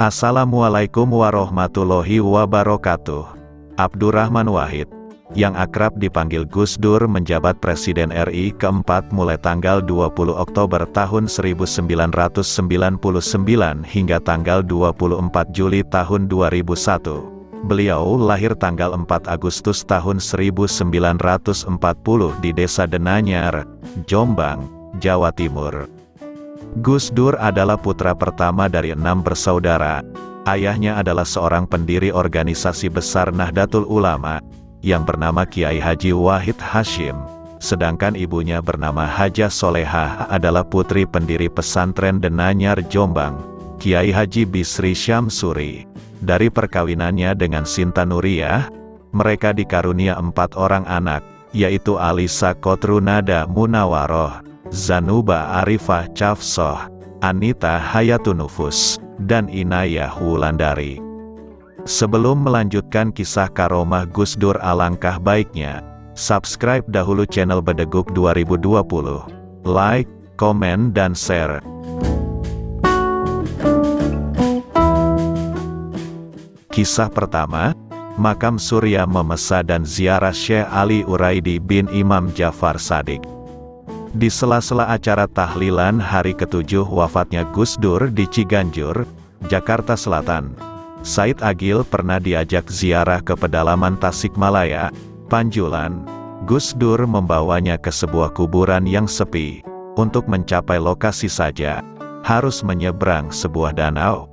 Assalamualaikum warahmatullahi wabarakatuh. Abdurrahman Wahid, yang akrab dipanggil Gus Dur, menjabat Presiden RI keempat mulai tanggal 20 Oktober tahun 1999 hingga tanggal 24 Juli tahun 2001. Beliau lahir tanggal 4 Agustus tahun 1940 di Desa Denanyar, Jombang, Jawa Timur. Gus Dur adalah putra pertama dari 6 bersaudara. Ayahnya adalah seorang pendiri organisasi besar Nahdlatul Ulama, yang bernama Kiai Haji Wahid Hasyim. Sedangkan ibunya bernama Hajah Solehah, adalah putri pendiri pesantren Denanyar Jombang, Kiai Haji Bisri Syamsuri. Dari perkawinannya dengan Sinta Nuriyah, mereka dikarunia 4 orang anak, yaitu Alisa Kotrunada Munawaroh, Zanuba Arifah Cafsoh, Anita Hayatunufus, dan Inayah Wulandari. Sebelum melanjutkan kisah karomah Gus Dur, alangkah baiknya subscribe dahulu channel Bedeguk 2020, like, komen, dan share. Kisah pertama, Makam Surya Memesa dan Ziarah Syekh Ali Uraidi bin Imam Jafar Shadiq. Di sela-sela acara tahlilan hari ke-7 wafatnya Gus Dur di Ciganjur, Jakarta Selatan, Said Agil pernah diajak ziarah ke pedalaman Tasikmalaya, Panjulan. Gus Dur membawanya ke sebuah kuburan yang sepi. Untuk mencapai lokasi saja, harus menyeberang sebuah danau.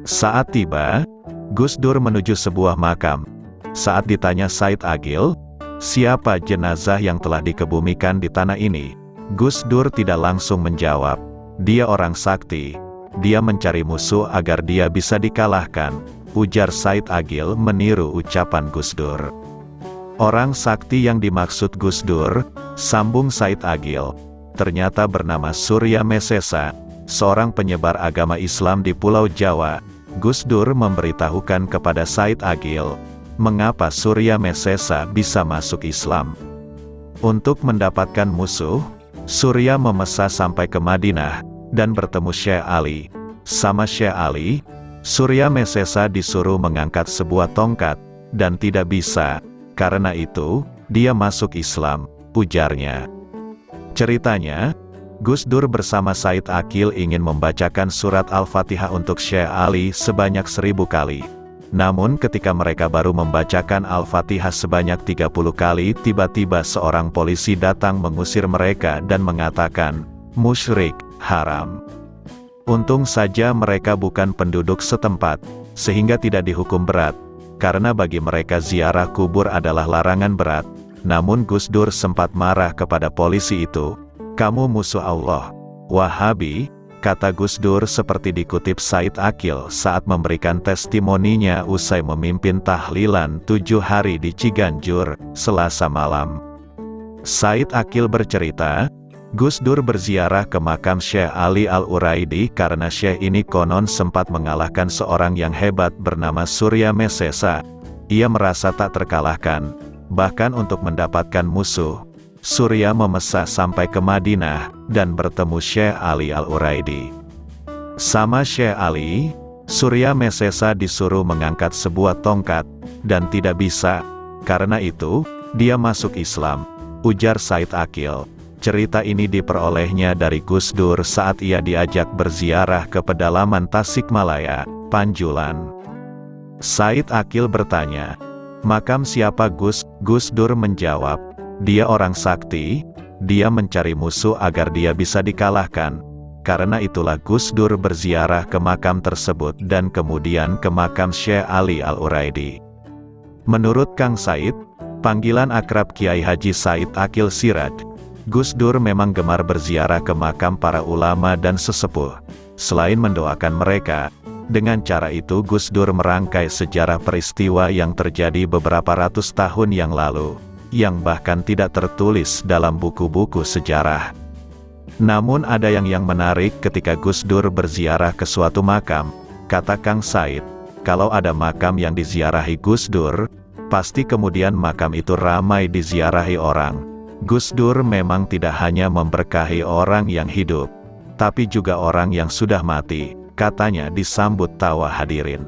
Saat tiba, Gus Dur menuju sebuah makam. Saat ditanya Said Agil, siapa jenazah yang telah dikebumikan di tanah ini? Gus Dur tidak langsung menjawab, dia orang sakti. Dia mencari musuh agar dia bisa dikalahkan, ujar Said Agil meniru ucapan Gus Dur. Orang sakti yang dimaksud Gus Dur, sambung Said Agil, ternyata bernama Surya Mesesa, seorang penyebar agama Islam di Pulau Jawa. Gus Dur memberitahukan kepada Said Agil, mengapa Surya Mesesa bisa masuk Islam. Untuk mendapatkan musuh, Surya Memesa sampai ke Madinah, dan bertemu Syekh Ali. Sama Syekh Ali, Surya Mesesa disuruh mengangkat sebuah tongkat, dan tidak bisa. Karena itu, dia masuk Islam, ujarnya. Ceritanya, Gus Dur bersama Said Agil ingin membacakan surat Al-Fatihah untuk Syekh Ali sebanyak 1000 kali. Namun ketika mereka baru membacakan Al-Fatihah sebanyak 30 kali, tiba-tiba seorang polisi datang mengusir mereka dan mengatakan, musyrik, haram. Untung saja mereka bukan penduduk setempat, sehingga tidak dihukum berat, karena bagi mereka ziarah kubur adalah larangan berat. Namun Gus Dur sempat marah kepada polisi itu. Kamu musuh Allah, Wahabi, kata Gus Dur seperti dikutip Said Agil saat memberikan testimoninya usai memimpin tahlilan 7 hari di Ciganjur, Selasa malam. Said Agil bercerita, Gus Dur berziarah ke makam Syekh Ali Al-Uraidi karena Syekh ini konon sempat mengalahkan seorang yang hebat bernama Surya Mesesa. Ia merasa tak terkalahkan, bahkan untuk mendapatkan musuh, Surya Memesa sampai ke Madinah, dan bertemu Syekh Ali Al-Uraidi. Sama Syekh Ali, Surya Mesesa disuruh mengangkat sebuah tongkat, dan tidak bisa. Karena itu, dia masuk Islam, ujar Said Agil. Cerita ini diperolehnya dari Gus Dur saat ia diajak berziarah ke pedalaman Tasikmalaya, Panjulan. Said Agil bertanya, makam siapa Gus? Gus Dur menjawab, dia orang sakti, dia mencari musuh agar dia bisa dikalahkan. Karena itulah Gus Dur berziarah ke makam tersebut dan kemudian ke makam Syekh Ali Al-Uraidi. Menurut Kang Said, panggilan akrab Kiai Haji Said Agil Siraj, Gus Dur memang gemar berziarah ke makam para ulama dan sesepuh. Selain mendoakan mereka, dengan cara itu Gus Dur merangkai sejarah peristiwa yang terjadi beberapa ratus tahun yang lalu, yang bahkan tidak tertulis dalam buku-buku sejarah. Namun ada yang menarik ketika Gus Dur berziarah ke suatu makam, kata Kang Said, kalau ada makam yang diziarahi Gus Dur, pasti kemudian makam itu ramai diziarahi orang. Gus Dur memang tidak hanya memberkahi orang yang hidup, tapi juga orang yang sudah mati. katanya disambut tawa hadirin.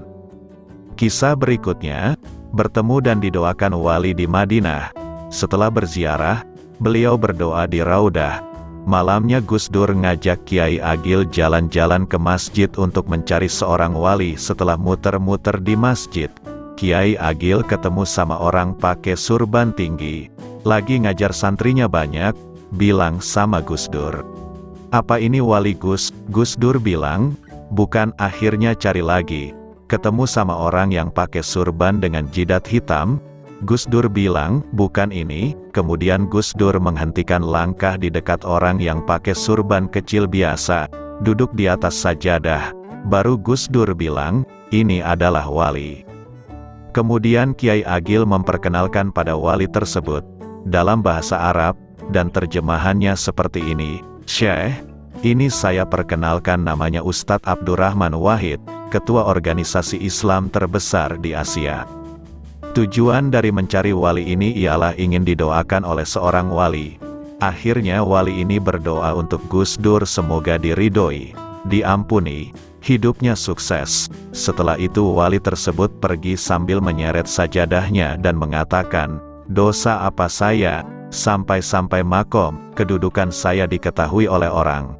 Kisah berikutnya, bertemu dan didoakan wali di Madinah. Setelah berziarah, beliau berdoa di Raudah. Malamnya Gus Dur ngajak Kiai Agil jalan-jalan ke masjid untuk mencari seorang wali. Setelah muter-muter di masjid, Kiai Agil ketemu sama orang pakai surban tinggi. Lagi ngajar santrinya banyak, bilang sama Gus Dur, "Apa ini wali Gus?" Gus Dur bilang, "Bukan." Akhirnya cari lagi. Ketemu sama orang yang pakai surban dengan jidat hitam. Gus Dur bilang, "Bukan ini." Kemudian Gus Dur menghentikan langkah di dekat orang yang pakai surban kecil biasa, duduk di atas sajadah. Baru Gus Dur bilang, "Ini adalah wali." Kemudian Kiai Agil memperkenalkan pada wali tersebut, dalam bahasa Arab, dan terjemahannya seperti ini, "Syekh, ini saya perkenalkan, namanya Ustadz Abdurrahman Wahid, ketua organisasi Islam terbesar di Asia." Tujuan dari mencari wali ini ialah ingin didoakan oleh seorang wali. Akhirnya wali ini berdoa untuk Gus Dur semoga diridhoi, diampuni, hidupnya sukses. Setelah itu wali tersebut pergi sambil menyeret sajadahnya dan mengatakan, "Dosa apa saya, sampai-sampai makom, kedudukan saya diketahui oleh orang."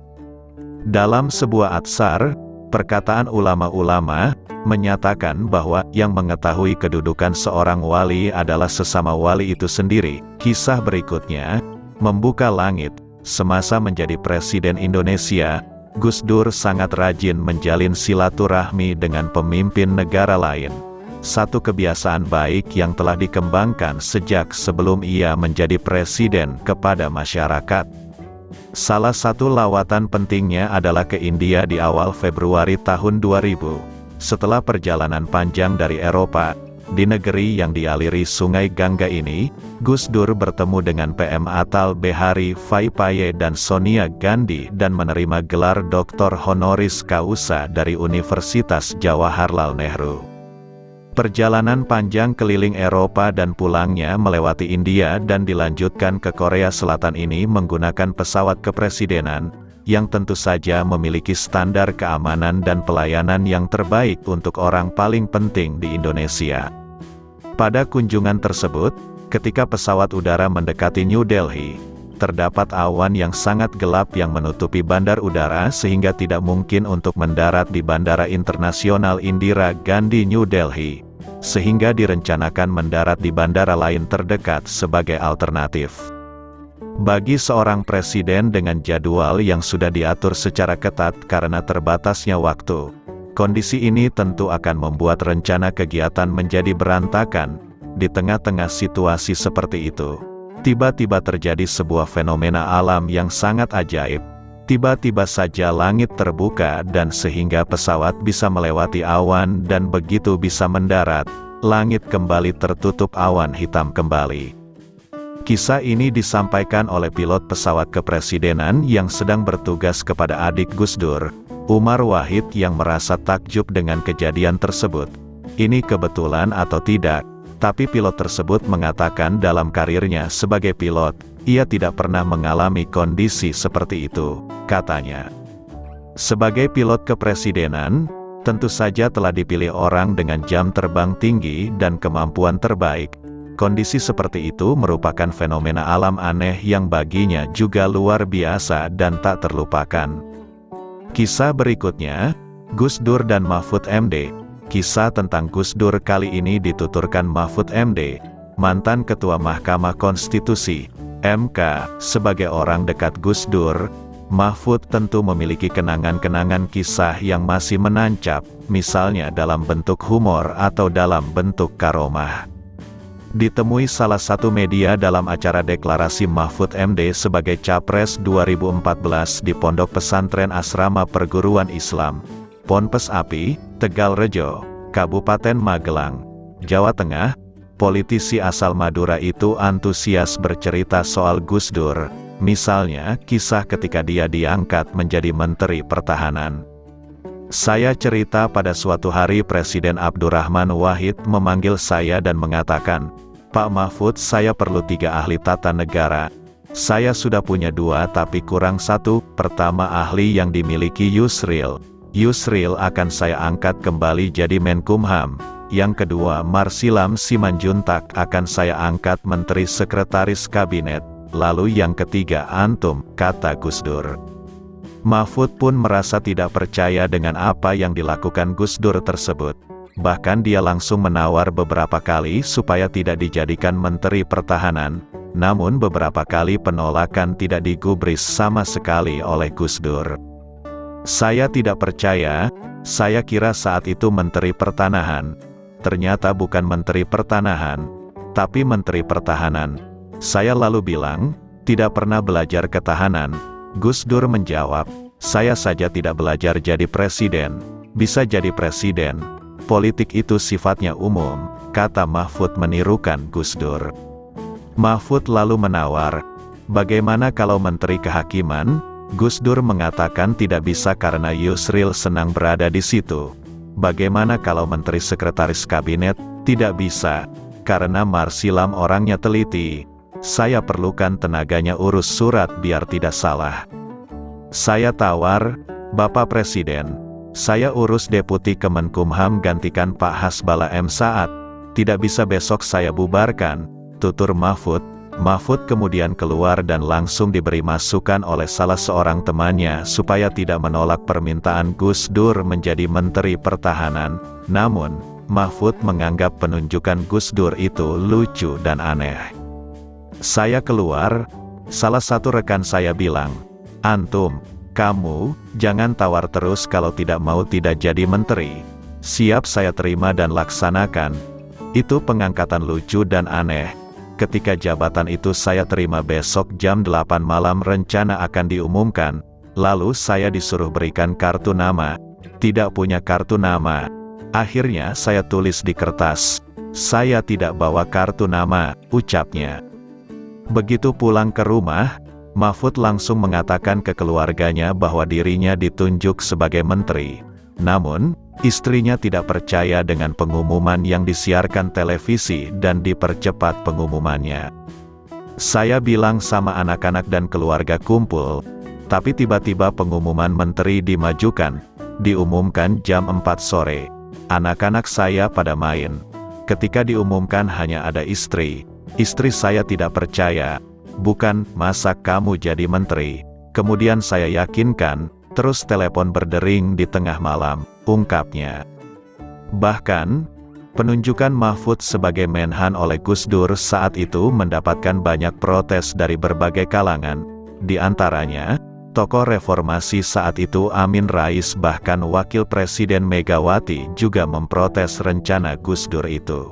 Dalam sebuah atsar, perkataan ulama-ulama menyatakan bahwa yang mengetahui kedudukan seorang wali adalah sesama wali itu sendiri. Kisah berikutnya, membuka langit. Semasa menjadi Presiden Indonesia, Gus Dur sangat rajin menjalin silaturahmi dengan pemimpin negara lain. Satu kebiasaan baik yang telah dikembangkan sejak sebelum ia menjadi presiden kepada masyarakat. Salah satu lawatan pentingnya adalah ke India di awal Februari tahun 2000. Setelah perjalanan panjang dari Eropa, di negeri yang dialiri sungai Gangga ini, Gus Dur bertemu dengan PM Atal Behari Vajpayee dan Sonia Gandhi dan menerima gelar Doktor Honoris Causa dari Universitas Jawaharlal Nehru. Perjalanan panjang keliling Eropa dan pulangnya melewati India dan dilanjutkan ke Korea Selatan ini menggunakan pesawat kepresidenan, yang tentu saja memiliki standar keamanan dan pelayanan yang terbaik untuk orang paling penting di Indonesia. Pada kunjungan tersebut, ketika pesawat udara mendekati New Delhi, terdapat awan yang sangat gelap yang menutupi bandar udara sehingga tidak mungkin untuk mendarat di Bandara Internasional Indira Gandhi New Delhi, sehingga direncanakan mendarat di bandara lain terdekat sebagai alternatif. Bagi seorang presiden dengan jadwal yang sudah diatur secara ketat karena terbatasnya waktu, kondisi ini tentu akan membuat rencana kegiatan menjadi berantakan. Di tengah-tengah situasi seperti itu, tiba-tiba terjadi sebuah fenomena alam yang sangat ajaib. Tiba-tiba saja langit terbuka dan sehingga pesawat bisa melewati awan dan begitu bisa mendarat, langit kembali tertutup awan hitam kembali. Kisah ini disampaikan oleh pilot pesawat kepresidenan yang sedang bertugas kepada adik Gus Dur, Umar Wahid, yang merasa takjub dengan kejadian tersebut. Ini kebetulan atau tidak, tapi pilot tersebut mengatakan dalam karirnya sebagai pilot, ia tidak pernah mengalami kondisi seperti itu, katanya. Sebagai pilot kepresidenan, tentu saja telah dipilih orang dengan jam terbang tinggi dan kemampuan terbaik. Kondisi seperti itu merupakan fenomena alam aneh yang baginya juga luar biasa dan tak terlupakan. Kisah berikutnya, Gus Dur dan Mahfud MD. Kisah tentang Gus Dur kali ini dituturkan Mahfud MD, mantan Ketua Mahkamah Konstitusi, MK. Sebagai orang dekat Gus Dur, Mahfud tentu memiliki kenangan-kenangan kisah yang masih menancap, misalnya dalam bentuk humor atau dalam bentuk karomah. Ditemui salah satu media dalam acara deklarasi Mahfud MD sebagai Capres 2014 di Pondok Pesantren Asrama Perguruan Islam, Ponpes Api, Tegalrejo, Kabupaten Magelang, Jawa Tengah, politisi asal Madura itu antusias bercerita soal Gus Dur, misalnya kisah ketika dia diangkat menjadi Menteri Pertahanan. "Saya cerita pada suatu hari Presiden Abdurrahman Wahid memanggil saya dan mengatakan, 'Pak Mahfud, saya perlu 3 ahli tata negara. Saya sudah punya 2 tapi kurang 1. Pertama ahli yang dimiliki Yusril. Yusril akan saya angkat kembali jadi Menkumham. Yang kedua, Marsilam Simanjuntak akan saya angkat Menteri Sekretaris Kabinet. Lalu yang ketiga antum, kata Gus Dur. Mahfud pun merasa tidak percaya dengan apa yang dilakukan Gus Dur tersebut. Bahkan dia langsung menawar beberapa kali supaya tidak dijadikan Menteri Pertahanan. Namun beberapa kali penolakan tidak digubris sama sekali oleh Gus Dur. Saya tidak percaya, saya kira saat itu Menteri Pertanahan. Ternyata bukan Menteri Pertanahan, tapi Menteri Pertahanan. Saya lalu bilang, tidak pernah belajar ketahanan. Gus Dur menjawab, saya saja tidak belajar jadi presiden. Bisa jadi presiden. Politik itu sifatnya umum, kata Mahfud menirukan Gus Dur. Mahfud lalu menawar, bagaimana kalau Menteri Kehakiman? Gus Dur mengatakan tidak bisa karena Yusril senang berada di situ. Bagaimana kalau Menteri Sekretaris Kabinet? Tidak bisa, karena Marsilam orangnya teliti. Saya perlukan tenaganya urus surat biar tidak salah. Saya tawar, Bapak Presiden, saya urus Deputi Kemenkumham gantikan Pak Hasbala M. Saad. Tidak bisa besok saya bubarkan, tutur Mahfud. Mahfud kemudian keluar dan langsung diberi masukan oleh salah seorang temannya supaya tidak menolak permintaan Gus Dur menjadi Menteri Pertahanan. Namun, Mahfud menganggap penunjukan Gus Dur itu lucu dan aneh. Saya keluar, salah satu rekan saya bilang, antum, kamu, jangan tawar terus kalau tidak mau tidak jadi menteri. Siap saya terima dan laksanakan. Itu pengangkatan lucu dan aneh. Ketika jabatan itu saya terima besok jam 8 malam rencana akan diumumkan, lalu saya disuruh berikan kartu nama. Tidak punya kartu nama. Akhirnya saya tulis di kertas, saya tidak bawa kartu nama, ucapnya. Begitu pulang ke rumah, Mahfud langsung mengatakan ke keluarganya bahwa dirinya ditunjuk sebagai menteri. Namun, istrinya tidak percaya dengan pengumuman yang disiarkan televisi dan dipercepat pengumumannya. Saya bilang sama anak-anak dan keluarga kumpul, tapi tiba-tiba pengumuman menteri dimajukan, diumumkan jam 4 sore. Anak-anak saya pada main. Ketika diumumkan hanya ada istri. Istri saya tidak percaya. Bukan, masa kamu jadi menteri? Kemudian saya yakinkan, terus telepon berdering di tengah malam, ungkapnya. Bahkan, penunjukan Mahfud sebagai Menhan oleh Gus Dur saat itu mendapatkan banyak protes dari berbagai kalangan. Di antaranya, tokoh reformasi saat itu Amin Rais bahkan Wakil Presiden Megawati juga memprotes rencana Gus Dur itu.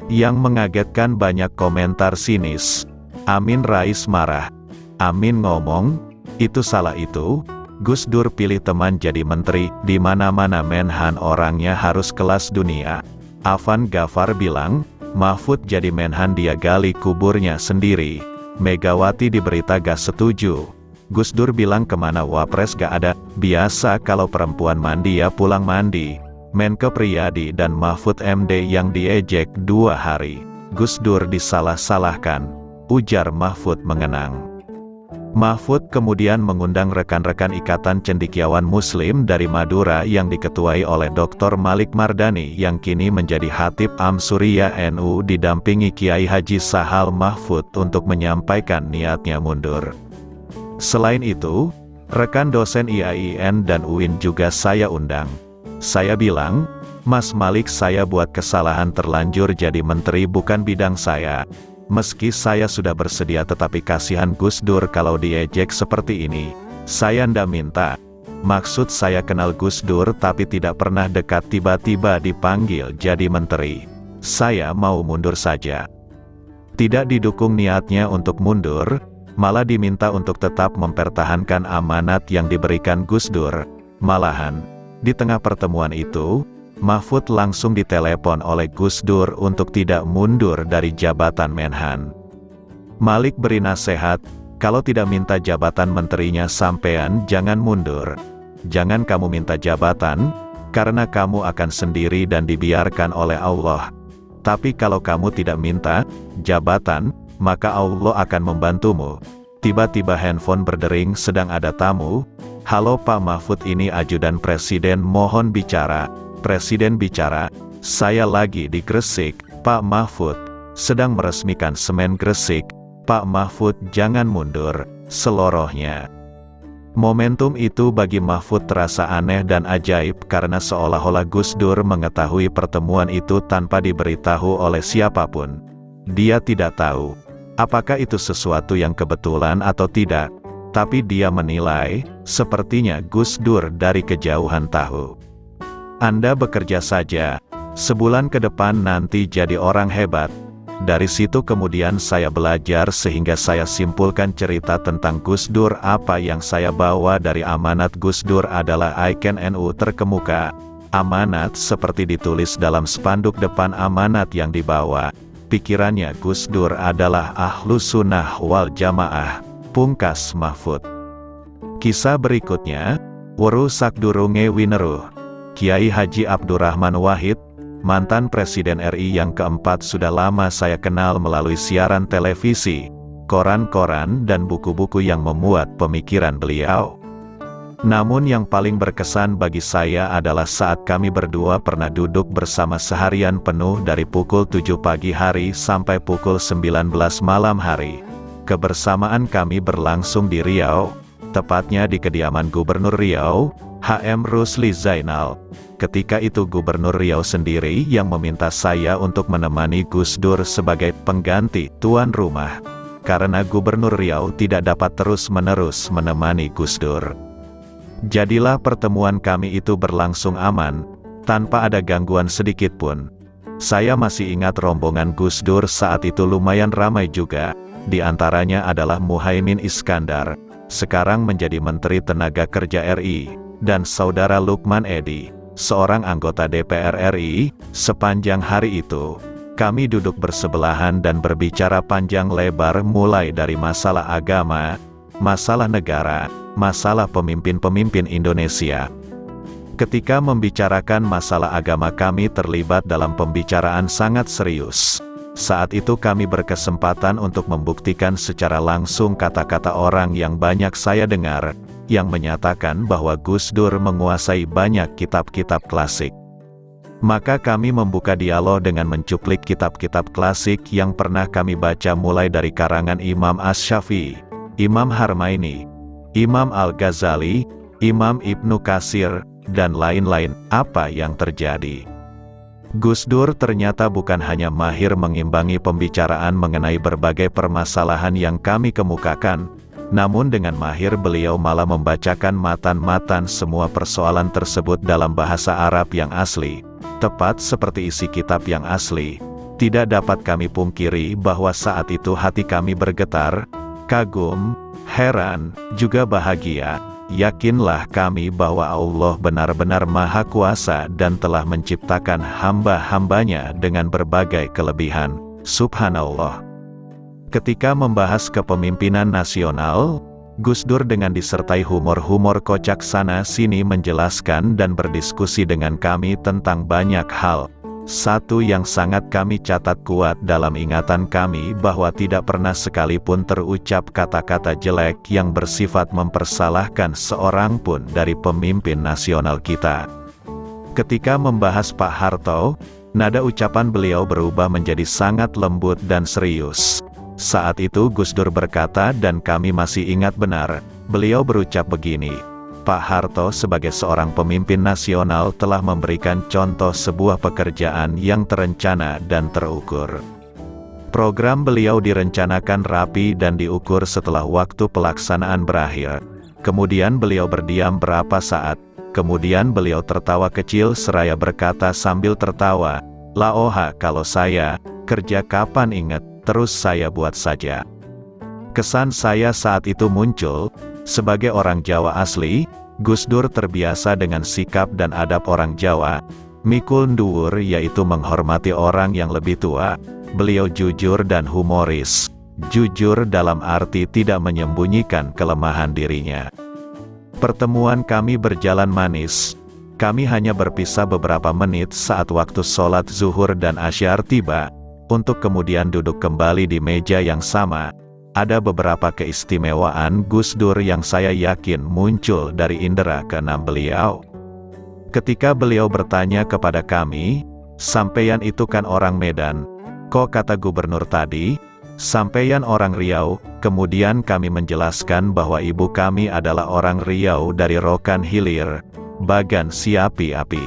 Yang mengagetkan banyak komentar sinis. Amin Rais marah. Amin ngomong, itu salah itu. Gus Dur pilih teman jadi menteri, di mana-mana Menhan orangnya harus kelas dunia. Afan Ghaffar bilang, Mahfud jadi Menhan dia gali kuburnya sendiri. Megawati diberita gak setuju. Gus Dur bilang kemana wapres gak ada, biasa kalau perempuan mandi ya pulang mandi. Menke Priyadi dan Mahfud MD yang diejek 2 hari. Gus Dur disalah-salahkan, ujar Mahfud mengenang. Mahfud kemudian mengundang rekan-rekan Ikatan Cendekiawan Muslim dari Madura yang diketuai oleh Dr. Malik Mardani yang kini menjadi Khatib Am Suriah NU didampingi Kiai Haji Sahal Mahfud untuk menyampaikan niatnya mundur. Selain itu, rekan dosen IAIN dan UIN juga saya undang. Saya bilang, Mas Malik saya buat kesalahan terlanjur jadi menteri bukan bidang saya. Meski saya sudah bersedia tetapi kasihan Gus Dur kalau diejek seperti ini. Saya ndak minta. Maksud saya kenal Gus Dur tapi tidak pernah dekat tiba-tiba dipanggil jadi menteri. Saya mau mundur saja. Tidak didukung niatnya untuk mundur, malah diminta untuk tetap mempertahankan amanat yang diberikan Gus Dur. Malahan, di tengah pertemuan itu, Mahfud langsung ditelepon oleh Gus Dur untuk tidak mundur dari jabatan Menhan. Malik beri nasihat, kalau tidak minta jabatan menterinya sampean jangan mundur. Jangan kamu minta jabatan, karena kamu akan sendiri dan dibiarkan oleh Allah. Tapi kalau kamu tidak minta jabatan, maka Allah akan membantumu. Tiba-tiba handphone berdering sedang ada tamu. "Halo Pak Mahfud, ini ajudan Presiden, mohon bicara." Presiden bicara, "Saya lagi di Gresik, Pak Mahfud, sedang meresmikan semen Gresik, Pak Mahfud jangan mundur," selorohnya. Momentum itu bagi Mahfud terasa aneh dan ajaib karena seolah-olah Gus Dur mengetahui pertemuan itu tanpa diberitahu oleh siapapun. Dia tidak tahu apakah itu sesuatu yang kebetulan atau tidak, tapi dia menilai, sepertinya Gus Dur dari kejauhan tahu. "Anda bekerja saja, sebulan ke depan nanti jadi orang hebat." Dari situ kemudian saya belajar sehingga saya simpulkan cerita tentang Gus Dur. Apa yang saya bawa dari amanat Gus Dur adalah ikon NU terkemuka. Amanat seperti ditulis dalam spanduk depan amanat yang dibawa. Pikirannya Gus Dur adalah Ahlus Sunnah wal Jamaah. Pungkas Mahfud. Kisah berikutnya, weru sakdurunge wineruh. Kiai Haji Abdurrahman Wahid, mantan Presiden RI yang keempat, sudah lama saya kenal melalui siaran televisi, koran-koran dan buku-buku yang memuat pemikiran beliau. Namun yang paling berkesan bagi saya adalah saat kami berdua pernah duduk bersama seharian penuh dari pukul 7 pagi hari sampai pukul 19 malam hari. Kebersamaan kami berlangsung di Riau, tepatnya di kediaman Gubernur Riau, HM Rusli Zainal. Ketika itu Gubernur Riau sendiri yang meminta saya untuk menemani Gus Dur sebagai pengganti tuan rumah, karena Gubernur Riau tidak dapat terus-menerus menemani Gus Dur. Jadilah pertemuan kami itu berlangsung aman, tanpa ada gangguan sedikit pun. Saya masih ingat rombongan Gus Dur saat itu lumayan ramai juga, di antaranya adalah Muhaimin Iskandar, sekarang menjadi Menteri Tenaga Kerja RI, dan Saudara Lukman Edy, seorang anggota DPR RI. Sepanjang hari itu, kami duduk bersebelahan dan berbicara panjang lebar mulai dari masalah agama, masalah negara, masalah pemimpin-pemimpin Indonesia. Ketika membicarakan masalah agama kami terlibat dalam pembicaraan sangat serius. Saat itu kami berkesempatan untuk membuktikan secara langsung kata-kata orang yang banyak saya dengar, yang menyatakan bahwa Gus Dur menguasai banyak kitab-kitab klasik. Maka kami membuka dialog dengan mencuplik kitab-kitab klasik yang pernah kami baca mulai dari karangan Imam Asy-Syafi'i, Imam Harmaini, Imam Al-Ghazali, Imam Ibnu Katsir, dan lain-lain. Apa yang terjadi? Gus Dur ternyata bukan hanya mahir mengimbangi pembicaraan mengenai berbagai permasalahan yang kami kemukakan, namun dengan mahir beliau malah membacakan matan-matan semua persoalan tersebut dalam bahasa Arab yang asli, tepat seperti isi kitab yang asli. Tidak dapat kami pungkiri bahwa saat itu hati kami bergetar, kagum, heran, juga bahagia. Yakinlah kami bahwa Allah benar-benar Maha Kuasa dan telah menciptakan hamba-hambanya dengan berbagai kelebihan. Subhanallah. Ketika membahas kepemimpinan nasional, Gus Dur dengan disertai humor-humor kocak sana-sini menjelaskan dan berdiskusi dengan kami tentang banyak hal. Satu yang sangat kami catat kuat dalam ingatan kami bahwa tidak pernah sekalipun terucap kata-kata jelek yang bersifat mempersalahkan seorang pun dari pemimpin nasional kita. Ketika membahas Pak Harto, nada ucapan beliau berubah menjadi sangat lembut dan serius. Saat itu Gus Dur berkata dan kami masih ingat benar, beliau berucap begini, "Pak Harto sebagai seorang pemimpin nasional telah memberikan contoh sebuah pekerjaan yang terencana dan terukur. Program beliau direncanakan rapi dan diukur setelah waktu pelaksanaan berakhir. Kemudian beliau berdiam berapa saat, kemudian beliau tertawa kecil seraya berkata sambil tertawa, 'Laoha kalau saya, kerja kapan inget, terus saya buat saja.' Kesan saya saat itu muncul, sebagai orang Jawa asli, Gus Dur terbiasa dengan sikap dan adab orang Jawa, mikul nduwur yaitu menghormati orang yang lebih tua. Beliau jujur dan humoris. Jujur dalam arti tidak menyembunyikan kelemahan dirinya. Pertemuan kami berjalan manis. Kami hanya berpisah beberapa menit saat waktu sholat zuhur dan asyar tiba, untuk kemudian duduk kembali di meja yang sama. ada beberapa keistimewaan Gus Dur yang saya yakin muncul dari indera keenam beliau. Ketika beliau bertanya kepada kami, "Sampeyan itu kan orang Medan, kok kata gubernur tadi, sampeyan orang Riau?" Kemudian kami menjelaskan bahwa ibu kami adalah orang Riau dari Rokan Hilir, Bagan Siapi Api.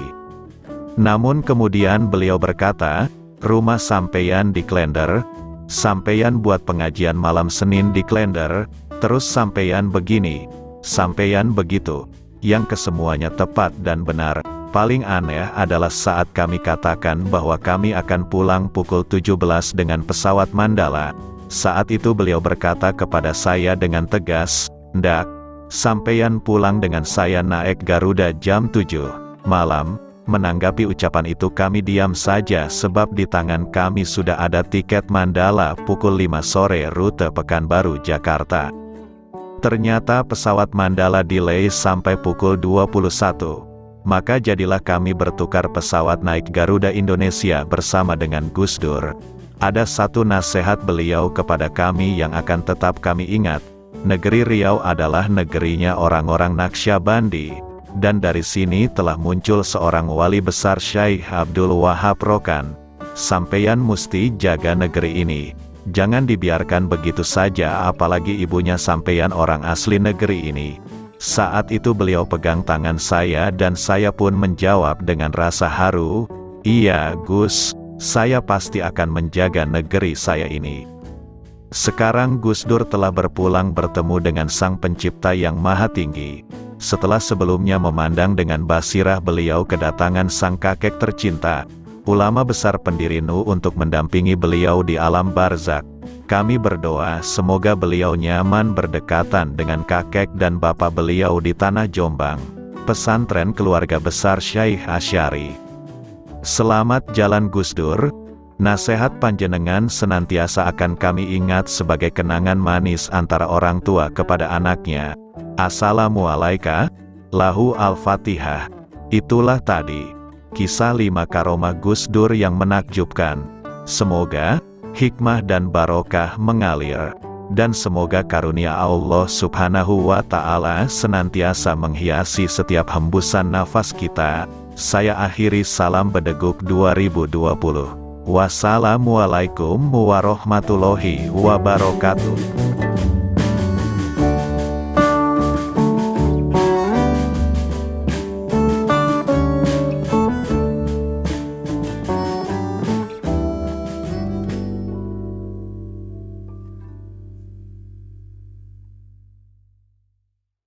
Namun kemudian beliau berkata, "Rumah sampeyan di Klender, sampeyan buat pengajian malam Senin di Klender, terus sampeyan begini, sampeyan begitu." Yang kesemuanya tepat dan benar. Paling aneh adalah saat kami katakan bahwa kami akan pulang pukul 17 dengan pesawat Mandala. Saat itu beliau berkata kepada saya dengan tegas, "Ndak, sampeyan pulang dengan saya naik Garuda jam 7 malam." Menanggapi ucapan itu kami diam saja sebab di tangan kami sudah ada tiket Mandala pukul 5 sore rute Pekanbaru Jakarta. Ternyata pesawat Mandala delay sampai pukul 21. Maka jadilah kami bertukar pesawat naik Garuda Indonesia bersama dengan Gus Dur. Ada satu nasihat beliau kepada kami yang akan tetap kami ingat. Negeri Riau adalah negerinya orang-orang Naqsyabandi. Dan dari sini telah muncul seorang wali besar Syekh Abdul Wahab Rokan. Sampeyan musti jaga negeri ini. Jangan dibiarkan begitu saja, apalagi ibunya sampeyan orang asli negeri ini. Saat itu beliau pegang tangan saya dan saya pun menjawab dengan rasa haru, "Iya Gus, saya pasti akan menjaga negeri saya ini." Sekarang Gus Dur telah berpulang bertemu dengan Sang Pencipta yang Maha Tinggi. Setelah sebelumnya memandang dengan basirah beliau kedatangan sang kakek tercinta, ulama besar pendiri NU untuk mendampingi beliau di alam barzak. Kami berdoa semoga beliau nyaman berdekatan dengan kakek dan bapak beliau di Tanah Jombang, pesantren keluarga besar Syekh Asy'ari. Selamat jalan Gus Dur. Nasihat panjenengan senantiasa akan kami ingat sebagai kenangan manis antara orang tua kepada anaknya. Assalamualaikum. Lahu Al-Fatihah. Itulah tadi kisah 5 karomah Gus Dur yang menakjubkan. Semoga hikmah dan barokah mengalir, dan semoga karunia Allah Subhanahu wa Ta'ala senantiasa menghiasi setiap hembusan nafas kita. Saya akhiri salam Bedeguk 2020. Wassalamualaikum warahmatullahi wabarakatuh.